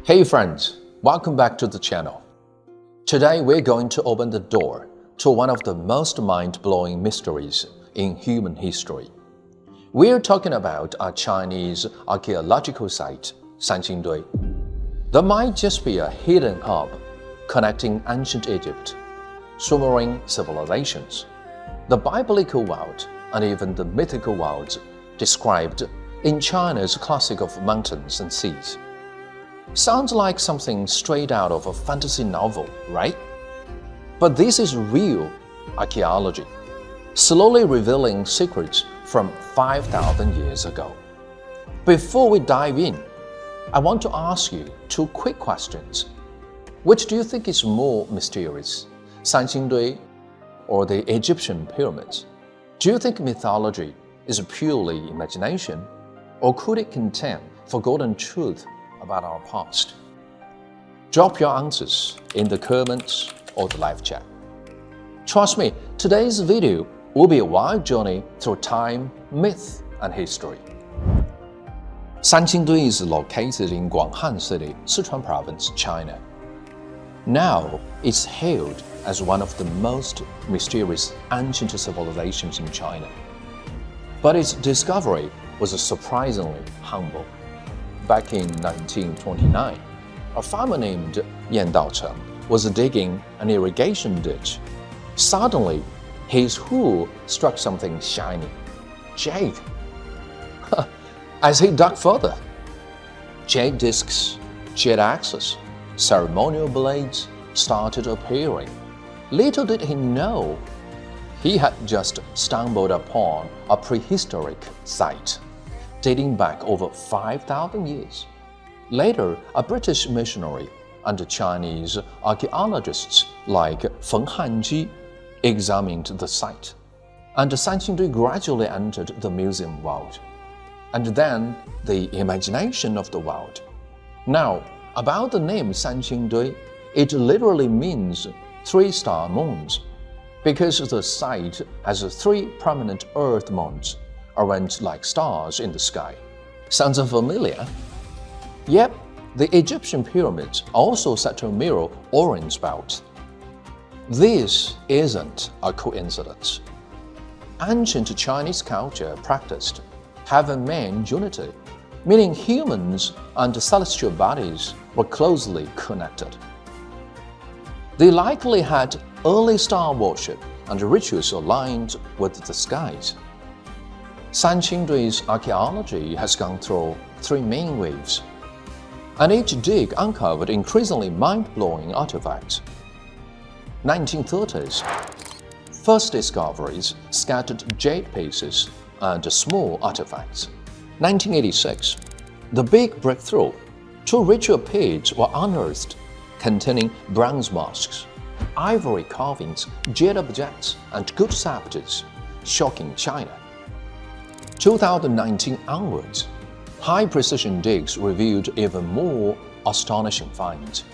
Hey friends, welcome back to the channel. Today we're going to open the door to one of the most mind-blowing mysteries in human history. We're talking about a Chinese archaeological site, Sanxingdui. There might just be a hidden hub connecting ancient Egypt, Sumerian civilizations, the biblical world, and even the mythical worlds described in China's classic of mountains and seas. Sounds like something straight out of a fantasy novel, right? But this is real archaeology, slowly revealing secrets from 5,000 years ago. Before we dive in, I want to ask you two quick questions. Which do you think is more mysterious, Sanxingdui or the Egyptian pyramids? Do you think mythology is purely imagination, or could it contain forgotten truth about our past? Drop your answers in the comments or the live chat. Trust me, today's video will be a wild journey through time, myth, and history. Sanxingdui is located in Guanghan City, Sichuan Province, China. Now, it's hailed as one of the most mysterious ancient civilizations in China. But its discovery was surprisingly humble. Back in 1929, a farmer named Yan Daocheng was digging an irrigation ditch. Suddenly, his hoe struck something shiny, jade. As he dug further, jade discs, jade axes, ceremonial blades started appearing. Little did he know, he had just stumbled upon a prehistoric site dating back over 5,000 years. Later, a British missionary and Chinese archaeologists like Feng Hanji examined the site, and Sanxingdui gradually entered the museum world, and then the imagination of the world. Now, about the name Sanxingdui, it literally means three-star moons, because the site has three prominent earth moons arranged like stars in the sky. Sounds familiar? Yep, the Egyptian pyramids also set a mirror orange belt. This isn't a coincidence. Ancient Chinese culture practiced heaven-man unity, meaning humans and celestial bodies were closely connected. They likely had early star worship and rituals aligned with the skies. Sanxingdui's archaeology has gone through three main waves, and each dig uncovered increasingly mind-blowing artifacts. 1930s, first discoveries scattered jade pieces and small artifacts. 1986, the big breakthrough, two ritual pits were unearthed containing bronze masks, ivory carvings, jade objects, and good scepters, shocking China. 2019 onwards, high-precision digs revealed even more astonishing finds.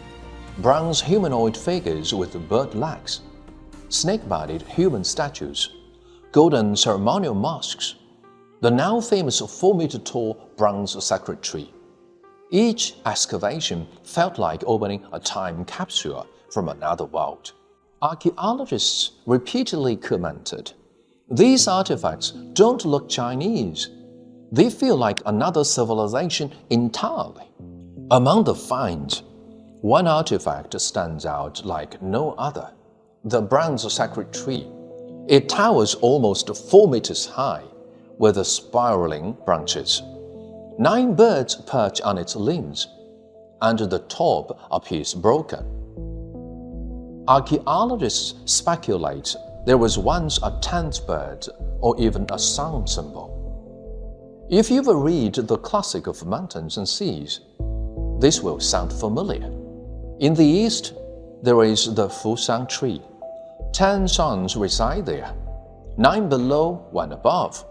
Bronze humanoid figures with bird legs, snake-bodied human statues, golden ceremonial masks, the now famous 4-meter-tall bronze sacred tree. Each excavation felt like opening a time capsule from another world. Archaeologists repeatedly commented, "These artifacts don't look Chinese. They feel like another civilization entirely." Among the finds, one artifact stands out like no other: the bronze sacred tree. It towers almost 4 meters high, with spiraling branches. 9 birds perch on its limbs, and the top appears broken. Archaeologists speculate there was once a 10th bird or even a sun symbol. If you've read the classic of mountains and seas, this will sound familiar. In the east, there is the Fusang Tree. 10 suns reside there, 9 below, 1 above.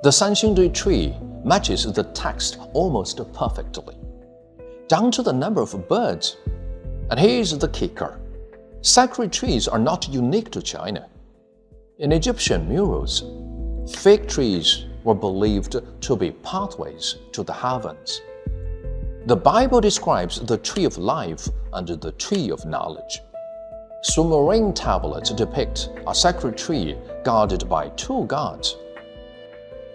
The Sanxingdui tree matches the text almost perfectly, down to the number of birds. And here's the kicker: sacred trees are not unique to China. In Egyptian murals, fig trees were believed to be pathways to the heavens. The Bible describes the tree of life and the tree of knowledge. Sumerian tablets depict a sacred tree guarded by two gods.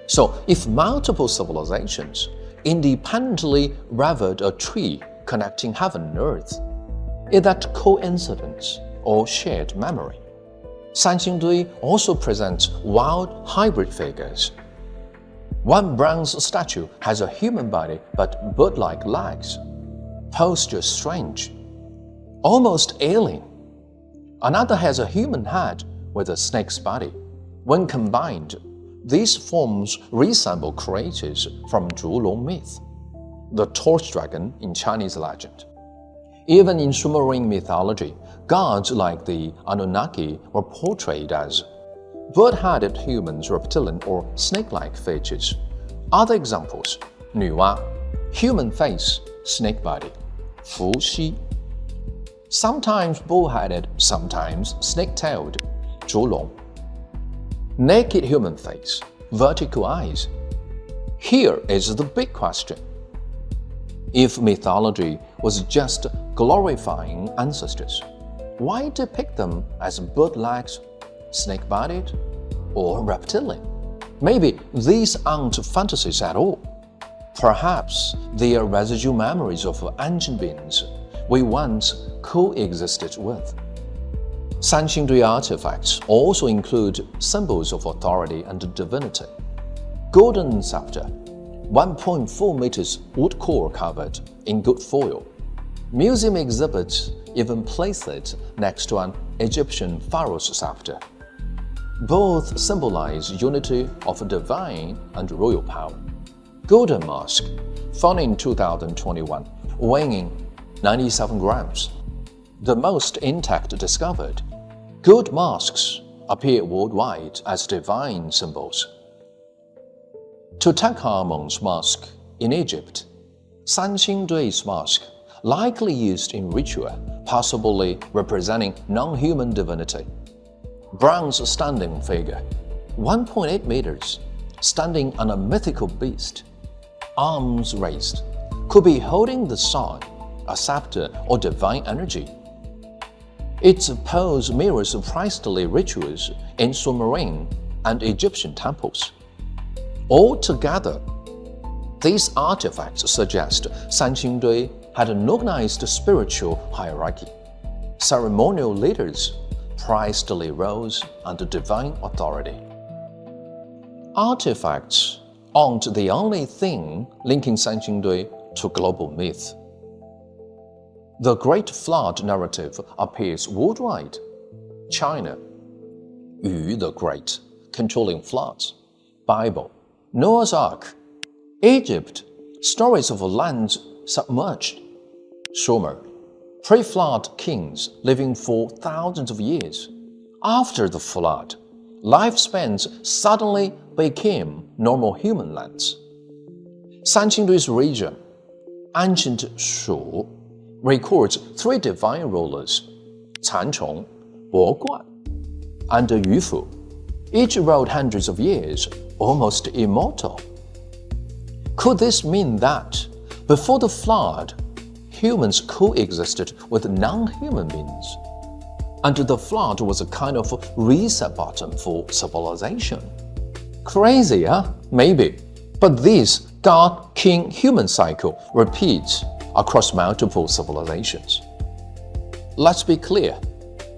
So, if multiple civilizations independently revered a tree connecting heaven and earth, is that coincidence or shared memory? Sanxingdui also presents wild hybrid figures. One bronze statue has a human body but bird-like legs, posture strange, almost alien. Another has a human head with a snake's body. When combined, these forms resemble creatures from Zhulong myth, the torch dragon in Chinese legend. Even in Sumerian mythology, gods like the Anunnaki were portrayed as bird-headed humans, reptilian or snake-like features. Other examples: 女娲, human face, snake body; 伏羲, sometimes bull-headed, sometimes snake-tailed; 烛龙, naked human face, vertical eyes. Here is the big question. If mythology was just glorifying ancestors, why depict them as bird-legs, snake-bodied, or reptilian? Maybe these aren't fantasies at all. Perhaps they are residual memories of ancient beings we once coexisted with. Sanxingdui artifacts also include symbols of authority and divinity. Golden scepter, 1.4 meters wood core covered in good foil. Museum exhibits even place it next to an Egyptian pharaoh's scepter. Both symbolize unity of divine and royal power. Golden mask, found in 2021, weighing 97 grams. The most intact discovered. Gold masks appear worldwide as divine symbols. Tutankhamun's mask in Egypt. Sanxingdui's mask, likely used in ritual, possibly representing non-human divinity. Bronze standing figure, 1.8 meters, standing on a mythical beast. Arms raised, could be holding the sun, a scepter, or divine energy. Its pose mirrors priestly rituals in Sumerian and Egyptian temples. Altogether, these artifacts suggest Sanxingdui had an organized spiritual hierarchy, ceremonial leaders, priestly roles, and divine authority. Artifacts aren't the only thing linking Sanxingdui to global myth. The Great Flood narrative appears worldwide. China, Yu the Great, controlling floods. Bible, Noah's Ark. Egypt, stories of lands submerged. Sumer, pre-flood kings living for thousands of years. After the flood, lifespans suddenly became normal human lengths. Sanxingdui's region, ancient Shu, records three divine rulers, Canchong, Boguan, and Yufu. Each ruled hundreds of years, almost immortal. Could this mean that, before the flood, humans coexisted with non-human beings, and the flood was a kind of reset button for civilization? Crazy, huh? Maybe. But this God-King-human cycle repeats across multiple civilizations. Let's be clear,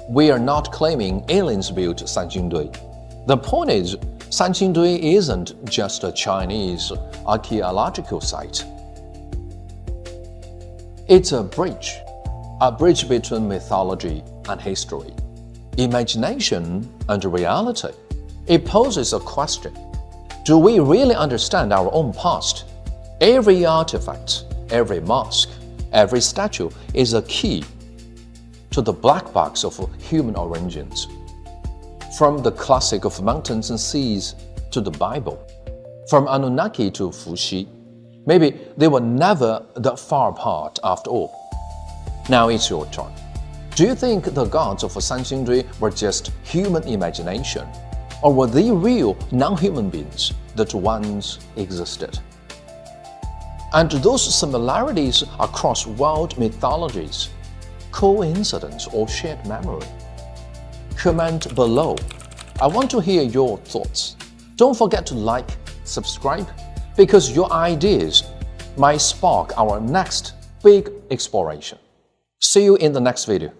we are not claiming aliens built Sanxingdui. The point is, Sanxingdui isn't just a Chinese archaeological site. It's a bridge between mythology and history, imagination and reality. It poses a question: do we really understand our own past? Every artifact, every mask, every statue is a key to the black box of human origins. From the classic of mountains and seas to the Bible, from Anunnaki to Fuxi, maybe they were never that far apart after all. Now it's your turn. Do you think the gods of Sanxingdui were just human imagination, or were they real non-human beings that once existed? And those similarities across world mythologies, coincidence or shared memory? Comment below. I want to hear your thoughts. Don't forget to like, subscribe, because your ideas might spark our next big exploration. See you in the next video.